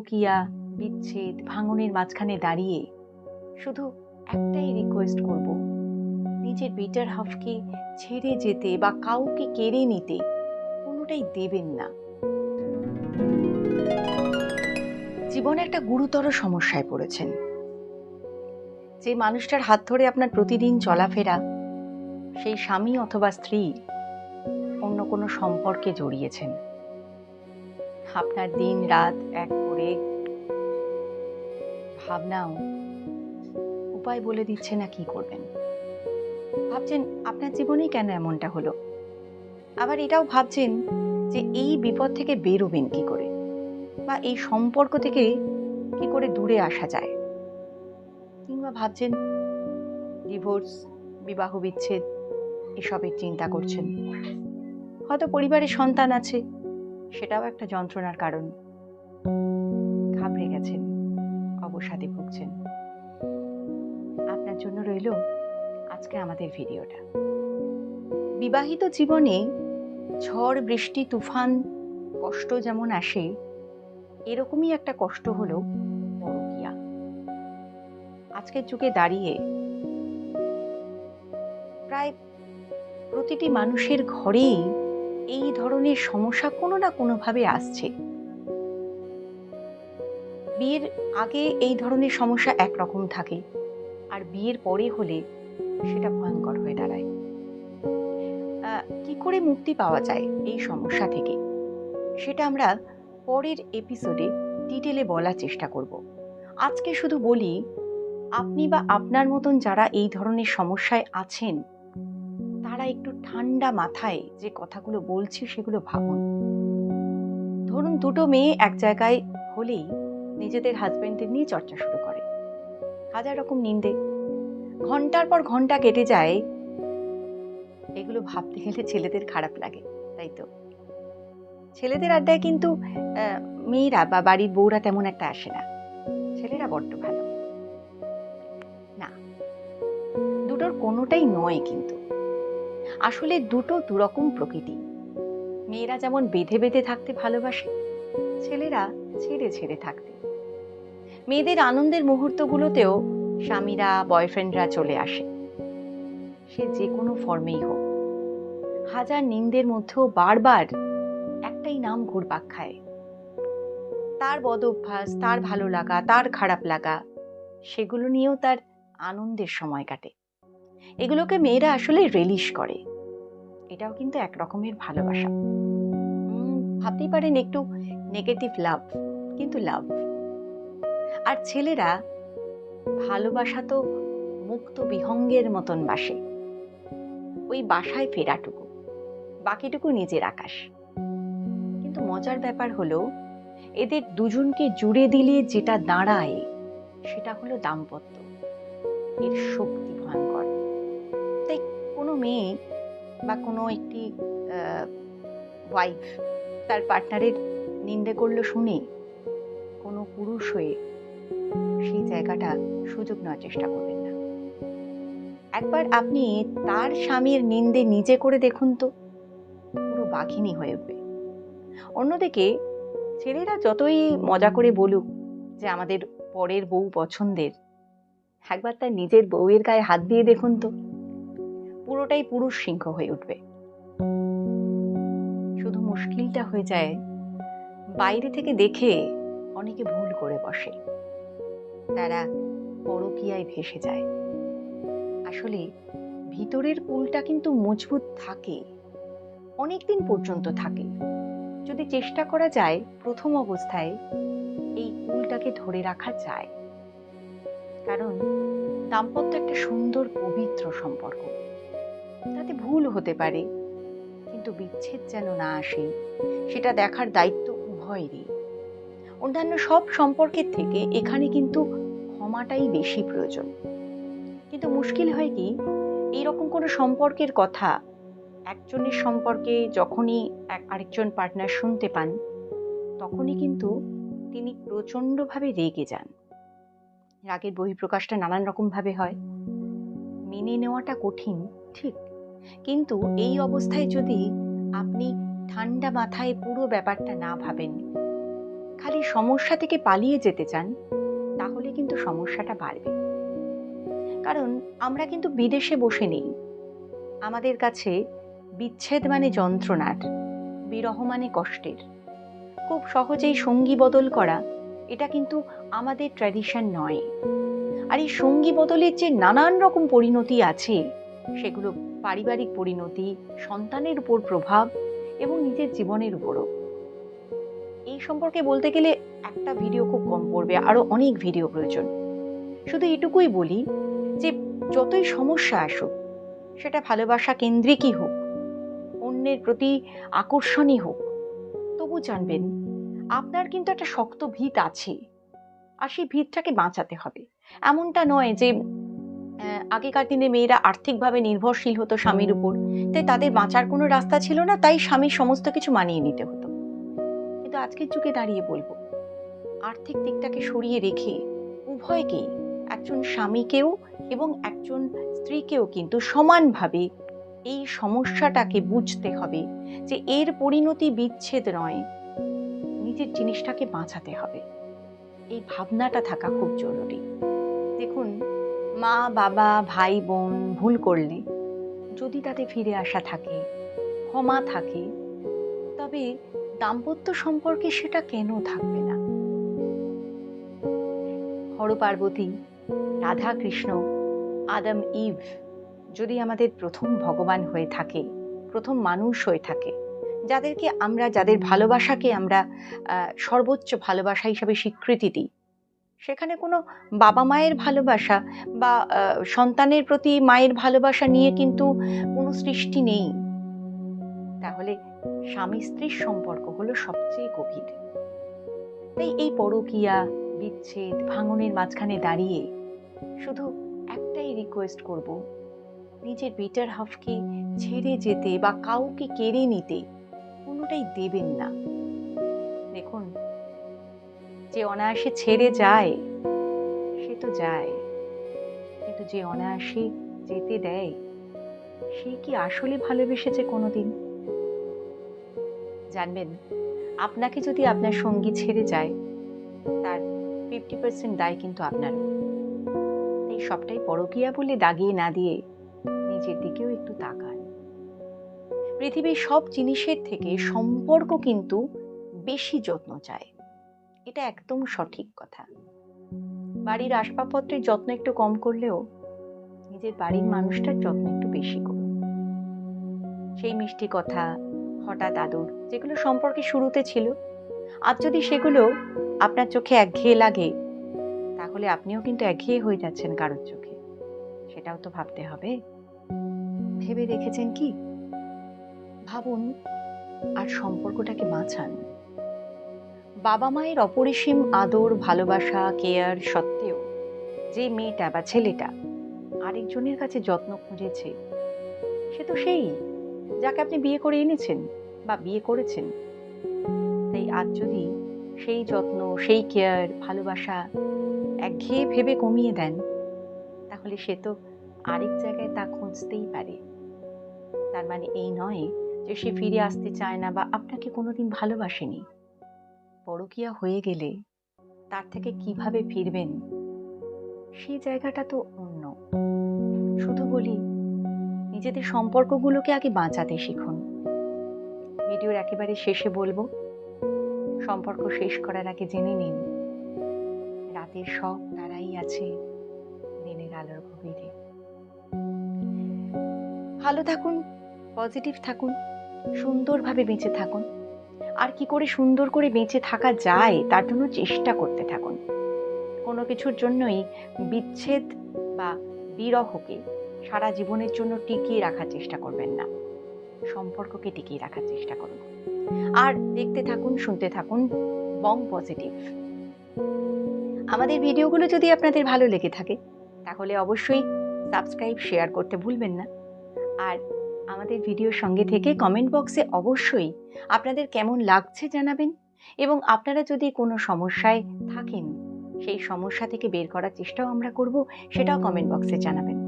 পরকীয়া, বিচ্ছেদ, ভাঙনের মাঝখানে দাঁড়িয়ে শুধু একটাই রিকোয়েস্ট করব, নিজের বেটার হাফকে ছেড়ে যেতে বা কাউকে কেড়ে নিতে কোনোটাই দেবেন না। জীবনে একটা গুরুতর সমস্যায় পড়েছেন। যে মানুষটার হাত ধরে আপনার প্রতিদিন চলাফেরা, সেই স্বামী অথবা স্ত্রী অন্য কোনো সম্পর্কে জড়িয়েছেন। আপনার দিন রাত এক করে ভাবনাও উপায় বলে দিচ্ছে না কি করবেন। ভাবছেন আপনার জীবনেই কেন এমনটা হলো, আবার এটাও ভাবছেন যে এই বিপদ থেকে বেরোবেন কি করে, বা এই সম্পর্ক থেকে কি করে দূরে আসা যায়। কিংবা ভাবছেন ডিভোর্স, বিবাহ বিচ্ছেদ এসবের চিন্তা করছেন। হয়তো পরিবারে সন্তান আছে, সেটাও একটা যন্ত্রণার কারণ। ঘাবড়ে গেছেন, অবসাদে ভুগছেন। আপনার জন্য রইল আজকে আমাদের ভিডিওটা। বিবাহিত জীবনে ঝড় বৃষ্টি তুফান কষ্ট যেমন আসে, এরকমই একটা কষ্ট হলো পরকীয়া। আজকের যুগে দাঁড়িয়ে প্রায় প্রতিটি মানুষের ঘরেই এই ধরনের সমস্যা কোনো না কোনোভাবে আসছে। বিয়ের আগে এই ধরনের সমস্যা একরকম থাকে, আর বিয়ের পরে হলে সেটা ভয়ঙ্কর হয়ে দাঁড়ায়। কি করে মুক্তি পাওয়া যায় এই সমস্যা থেকে, সেটা আমরা পরের এপিসোডে ডিটেলে বলার চেষ্টা করব। আজকে শুধু বলি, আপনি বা আপনার মতন যারা এই ধরনের সমস্যায় আছেন, তারা একটু ঠান্ডা মাথায় যে কথাগুলো বলছি সেগুলো ভাবুন। ধরুন দুটো মেয়ে এক জায়গায় হলেই নিজেদের হাজবেন্ডদের নিয়ে চর্চা শুরু করে, হাজার রকম নিন্দে, ঘন্টার পর ঘন্টা কেটে যায়। এগুলো ভাবতে গেলে ছেলেদের খারাপ লাগে, তাই তো? ছেলেদের আড্ডায় কিন্তু মেয়েরা বা বাড়ির বউরা তেমন একটা আসে না, ছেলেরা বড্ড ভালো। না, দুটোর কোনোটাই নয় কিন্তু। আসলে দুটো দুরকম প্রকৃতি। মেয়েরা যেমন বেঁধে বেঁধে থাকতে ভালোবাসে, ছেলেরা ছেড়ে ছেড়ে থাকতে। মেয়েদের আনন্দের মুহূর্তগুলোতেও স্বামীরা বয়ফ্রেন্ডরা চলে আসে, সে যে কোনো ফর্মেই হোক। হাজার নিন্দের মধ্যেও বারবার একটাই নাম ঘুরপাক খায়, তার বদ অভ্যাস, তার ভালো লাগা, তার খারাপ লাগা, সেগুলো নিয়েও তার আনন্দের সময় কাটে। এগুলোকে মেয়েরা আসলে রিলিশ করে। এটাও কিন্তু এক রকমের ভালোবাসা। ভাবতেই পারেন একটু নেগেটিভ লাভ, কিন্তু লাভ। আর ছেলেরা ভালোবাসা তো মুক্ত বিহঙ্গের মতন বাসে, ওই বাসায় ফেরাটুকু, বাকিটুকু নিজের আকাশ। কিন্তু মজার ব্যাপার হলো, এদের দুজনকে জুড়ে দিলে যেটা দাঁড়ায় সেটা হলো দাম্পত্য। এর শক্তি ভয়ঙ্কর। তাই কোনো মেয়ে বা কোনো একটি ওয়াইফ তার পার্টনারের নিন্দে করলো শুনে কোনো পুরুষ হয়ে সেই জায়গাটা সুযোগ নেওয়ার চেষ্টা করবেন না। একবার আপনি তার স্বামীর নিন্দে নিজে করে দেখুন তো, পুরো বাঘিনী হয়ে উঠবে। অন্যদিকে ছেলেরা যতই মজা করে বলুক যে আমাদের পরের বউ পছন্দের, একবার তার নিজের বউয়ের গায়ে হাত দিয়ে দেখুন তো, পুরোটাই পুরুষ সিংহ হয়ে উঠবে। শুধু মুশকিলটা হয়ে যায়, বাইরে থেকে দেখে অনেকে ভুল করে বসে, তারা পরকীয়ায় ভেসে যায়। আসলে ভিতরের কুলটা কিন্তু মজবুত থাকে, অনেকদিন পর্যন্ত থাকে, যদি চেষ্টা করা যায়। প্রথম অবস্থায় এই কুলটাকে ধরে রাখা যায়, কারণ দাম্পত্য একটা সুন্দর পবিত্র সম্পর্ক। তাতে ভুল হতে পারে, কিন্তু বিচ্ছেদ যেন না আসে সেটা দেখার দায়িত্ব উভয়েরই। অন্যান্য সব সম্পর্কের থেকে এখানে কিন্তু ক্ষমাটাই বেশি প্রয়োজন। কিন্তু মুশকিল হয় কি, এইরকম কোনো সম্পর্কের কথা একজনের সম্পর্কে যখনই আরেকজন পার্টনার শুনতে পান, তখনই কিন্তু তিনি প্রচণ্ডভাবে রেগে যান। রাগের বহিঃপ্রকাশটা নানান রকম ভাবে হয়। মেনে নেওয়াটা কঠিন, ঠিক, কিন্তু এই অবস্থায় যদি আপনি ঠান্ডা মাথায় পুরো ব্যাপারটা না ভাবেন, খালি সমস্যা থেকে পালিয়ে যেতে চান, তাহলে কিন্তু সমস্যাটা বাড়বে। কারণ আমরা কিন্তু বিদেশে বসে নেই। আমাদের কাছে বিচ্ছেদ মানে যন্ত্রণার, বিরহ মানে কষ্টের। খুব সহজেই সঙ্গী বদল করা, এটা কিন্তু আমাদের ট্র্যাডিশন নয়। আর এই সঙ্গী বদলের যে নানান রকম পরিণতি আছে, সেগুলো পারিবারিক পরিণতি, সন্তানের উপর প্রভাব এবং নিজের জীবনের উপরও। এই সম্পর্কে বলতে গেলে একটা ভিডিও খুব কম পড়বে, আরো অনেক ভিডিও প্রয়োজন। শুধু এটুকুই বলি যে যতই সমস্যা আসুক, সেটা ভালোবাসা কেন্দ্রিকই হোক, অন্যের প্রতি আকর্ষণই হোক, তবু জানবেন আপনার কিন্তু একটা শক্ত ভিত আছে, আর সেই ভিতটাকে বাঁচাতে হবে। এমনটা নয় যে আগেকার দিনে মেয়েরা আর্থিকভাবে নির্ভরশীল হতো স্বামীর উপর, তাই তাদের বাঁচার কোনো রাস্তা ছিল না, তাই স্বামীর সমস্ত কিছু মানিয়ে নিতে হতো। কিন্তু আজকের যুগে দাঁড়িয়ে বলবো, আর্থিক দিকটাকে সরিয়ে রেখে উভয়কেই, একজন স্বামীকেও এবং একজন স্ত্রীকেও কিন্তু সমানভাবে এই সমস্যাটাকে বুঝতে হবে যে এর পরিণতি বিচ্ছেদ নয়, নিজের জিনিসটাকে বাঁচাতে হবে। এই ভাবনাটা থাকা খুব জরুরি। দেখুন, মা বাবা ভাই বোন ভুল করলে যদি তাতে ফিরে আসা থাকে, ক্ষমা থাকে, তবে দাম্পত্য সম্পর্কে সেটা কেন থাকবে না? হর পার্বতী, রাধা কৃষ্ণ, আদম ইভ যদি আমাদের প্রথম ভগবান হয়ে থাকে, প্রথম মানুষ হয়ে থাকে, যাদেরকে আমরা, যাদের ভালোবাসাকে আমরা সর্বোচ্চ ভালোবাসা হিসাবে স্বীকৃতি দিই, সেখানে কোনো বাবা মায়ের ভালোবাসা বা সন্তানের প্রতি মায়ের ভালোবাসা নিয়ে কিন্তু কোনো সৃষ্টি নেই। তাহলে স্বামী স্ত্রীর সম্পর্ক হলো সবচেয়ে গভীর। তাই এই পরকীয়া, বিচ্ছেদ, ভাঙনের মাঝখানে দাঁড়িয়ে শুধু একটাই রিকোয়েস্ট করব, নিজের বেটার হাফকে ছেড়ে যেতে বা কাউকে কেড়ে নিতে কোনোটাই দেবেন না। দেখুন, যে অনায়াসে ছেড়ে যায় সে তো যায়, কিন্তু যে অনায়াসে যেতে দেয় সে কি আসলে ভালোবেসেছে কোনোদিন? জানবেন, আপনাকে যদি আপনার সঙ্গী ছেড়ে যায়, তার 50% দায় কিন্তু আপনার। তাই সবটাই পরকীয়া বলে দাগিয়ে না দিয়ে নিজের দিকেও একটু তাকান। পৃথিবীর সব জিনিসের থেকে সম্পর্ক কিন্তু বেশি যত্ন চায়, এটা একদম সঠিক কথা। বাড়ির আসবাবপত্রের যত্ন একটু কম করলেও নিজের বাড়ির মানুষটার যত্ন একটু বেশি করুন। সেই মিষ্টি কথা, হঠাৎ আদর, যেগুলো সম্পর্কে শুরুতে ছিল, আজ যদি সেগুলো আপনার চোখে একঘেয়ে লাগে, তাহলে আপনিও কিন্তু একঘেয়ে হয়ে যাচ্ছেন কারোর চোখে। সেটাও তো ভাবতে হবে। ভেবে দেখেছেন কি? ভাবুন আর সম্পর্কটাকে বাঁচান। বাবা মায়ের অপরিসীম আদর, ভালোবাসা, কেয়ার সত্ত্বেও যে মেয়েটা বা ছেলেটা আরেকজনের কাছে যত্ন খুঁজেছে, সে তো সেই যাকে আপনি বিয়ে করে এনেছেন বা বিয়ে করেছেন। তাই আজ যদি সেই যত্ন, সেই কেয়ার, ভালোবাসা একঘেয়ে ভেবে কমিয়ে দেন, তাহলে সে তো আরেক জায়গায় তা খুঁজতেই পারে। তার মানে এই নয় যে সে ফিরে আসতে চায় না বা আপনাকে কোনোদিন ভালোবাসেনি। পরকীয়া হয়ে গেলে তার থেকে কিভাবে ফিরবেন, সেই জায়গাটা তো অন্য। শুধু বলি, নিজেদের সম্পর্কগুলোকে আগে বাঁচাতে শিখুন। ভিডিওর একেবারে শেষে বলবো, সম্পর্ক শেষ করার আগে জেনে নিন, রাতের সব তারাই আছে দিনের আলোর গভীরে। ভালো থাকুন, পজিটিভ থাকুন, সুন্দরভাবে বেঁচে থাকুন। আর কি করে সুন্দর করে বেঁচে থাকা যায় তার জন্য চেষ্টা করতে থাকুন। কোনো কিছুর জন্যই বিচ্ছেদ বা বিরহকে সারা জীবনের জন্য টিকিয়ে রাখার চেষ্টা করবেন না, সম্পর্ককে টিকিয়ে রাখার চেষ্টা করুন। আর দেখতে থাকুন, শুনতে থাকুন বং পজিটিভ। আমাদের ভিডিওগুলো যদি আপনাদের ভালো লেগে থাকে, তাহলে অবশ্যই সাবস্ক্রাইব, শেয়ার করতে ভুলবেন না। আর আমাদের ভিডিওর সঙ্গে থেকে কমেন্ট বক্সে অবশ্যই আপনাদের কেমন লাগছে জানাবেন, এবং আপনারা যদি কোনো সমস্যায় থাকেন, সেই সমস্যা থেকে বের করার চেষ্টাও আমরা করব, সেটাও কমেন্ট বক্সে জানাবেন।